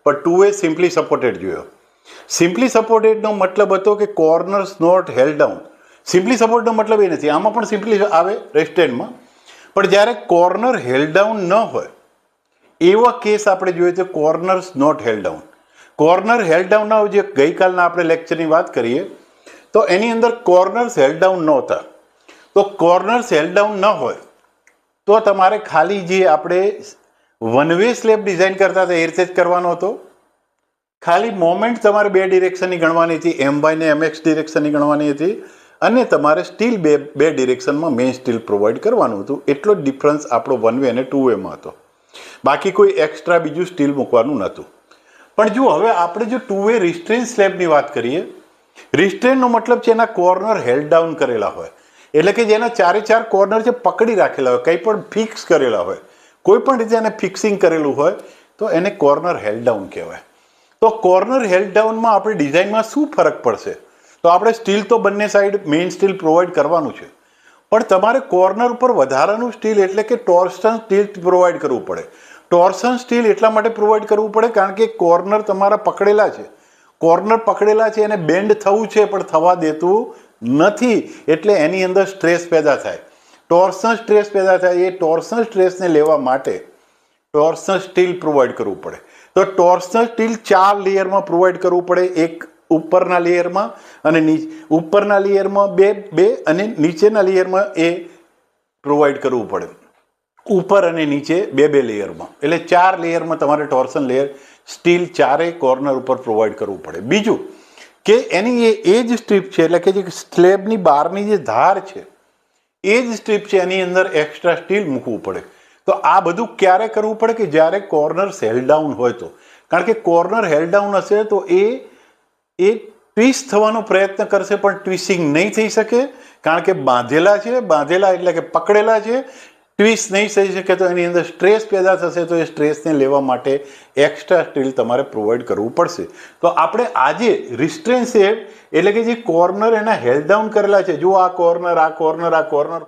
પણ 2A simply supported જોયો. Simply સપોર્ટેડનો મતલબ હતો કે corners not held down. Simply સપોર્ટનો મતલબ એ નથી, આમાં પણ સિમ્પલી આવે રેસ્ટેન્ડમાં, પણ જ્યારે કોર્નર હેલ્ડ ડાઉન ન હોય એવા કેસ આપણે જોઈએ તો corners not held down. Corner held down ના હોય, જે ગઈકાલના આપણે લેક્ચરની વાત કરીએ તો એની અંદર કોર્નર્સ હેલ્ડ ડાઉન નહોતા. તો કોર્નર્સ હેલ્ડ ડાઉન ન હોય તો તમારે ખાલી જે આપણે વન વે સ્લેબ ડિઝાઇન કરતા હતા એ રીતે જ કરવાનો હતો. ખાલી મોમેન્ટ તમારે બે ડિરેક્શનની ગણવાની હતી, MY ને MX ડિરેક્શનની ગણવાની હતી, અને તમારે સ્ટીલ બે ડિરેક્શનમાં મેઇન સ્ટીલ પ્રોવાઈડ કરવાનું હતું. એટલો જ ડિફરન્સ આપણો વન વે અને 2Aમાં હતો. બાકી કોઈ એક્સ્ટ્રા બીજું સ્ટીલ મૂકવાનું નહોતું. પણ જો હવે આપણે જો 2A રિસ્ટ્રેન સ્લેબની વાત કરીએ, રિસ્ટ્રેનનો મતલબ છે એના કોર્નર હેલ્ડ ડાઉન કરેલા હોય, એટલે કે જેના ચારે ચાર કોર્નર છે પકડી રાખેલા હોય, કંઈ પણ ફિક્સ કરેલા હોય, કોઈ પણ રીતે એને ફિક્સિંગ કરેલું હોય તો એને કોર્નર હેલ્ડ ડાઉન કહેવાય. તો કોર્નર હેલ્ડ ડાઉનમાં આપણી ડિઝાઇનમાં શું ફરક પડશે? તો આપણે સ્ટીલ તો બંને સાઈડ મેઇન સ્ટીલ પ્રોવાઈડ કરવાનું છે, પણ તમારે કોર્નર ઉપર વધારાનું સ્ટીલ એટલે કે ટોર્સન સ્ટીલ પ્રોવાઈડ કરવું પડે. ટોર્સન સ્ટીલ એટલા માટે પ્રોવાઈડ કરવું પડે કારણ કે કોર્નર તમારા પકડેલા છે, કોર્નર પકડેલા છે, એને બેન્ડ થવું છે પણ થવા દેતું નથી, એટલે એની અંદર સ્ટ્રેસ પેદા થાય, ટોર્સન સ્ટ્રેસ પેદા થાય. એ ટોર્સન સ્ટ્રેસને લેવા માટે ટોર્સન સ્ટીલ પ્રોવાઈડ કરવું પડે. તો ટોર્સન સ્ટીલ 4 લેયરમાં પ્રોવાઈડ કરવું પડે. એક ઉપરના લેયરમાં અને ઉપરના લેયરમાં બે અને નીચેના લેયરમાં એ પ્રોવાઈડ કરવું પડે. ઉપર અને નીચે બે લેયરમાં, એટલે 4 લેયરમાં તમારે ટોર્સન લેયર સ્ટીલ ચારેય કોર્નર ઉપર પ્રોવાઈડ કરવું પડે. બીજું કે એની એ જ સ્ટ્રીપ છે, એટલે કે જે સ્લેબની બહારની જે ધાર છે એ જ સ્ટ્રીપ છે, એની અંદર એક્સ્ટ્રા સ્ટીલ મૂકવું પડે. તો આ બધું ક્યારે કરવું પડે? કે જ્યારે કોર્નર હેલ્ડ ડાઉન હોય તો. કારણ કે કોર્નર હેલ્ડ ડાઉન હશે તો એ ટ્વિસ્ટ થવાનો પ્રયત્ન કરશે પણ ટ્વિસ્ટિંગ નહીં થઈ શકે, કારણ કે બાંધેલા છે. બાંધેલા એટલે કે પકડેલા છે, ટ્વિસ્ટ નહીં થઈ શકે તો એની અંદર સ્ટ્રેસ પેદા થશે. તો એ સ્ટ્રેસને લેવા માટે એક્સ્ટ્રા સ્ટીલ તમારે પ્રોવાઈડ કરવું પડશે. તો આપણે આજે રિસ્ટ્રેન સ્લેબ એટલે કે જે કોર્નર એના હેલ્ડ ડાઉન કરેલા છે, જો આ કોર્નર, આ કોર્નર, આ કોર્નર,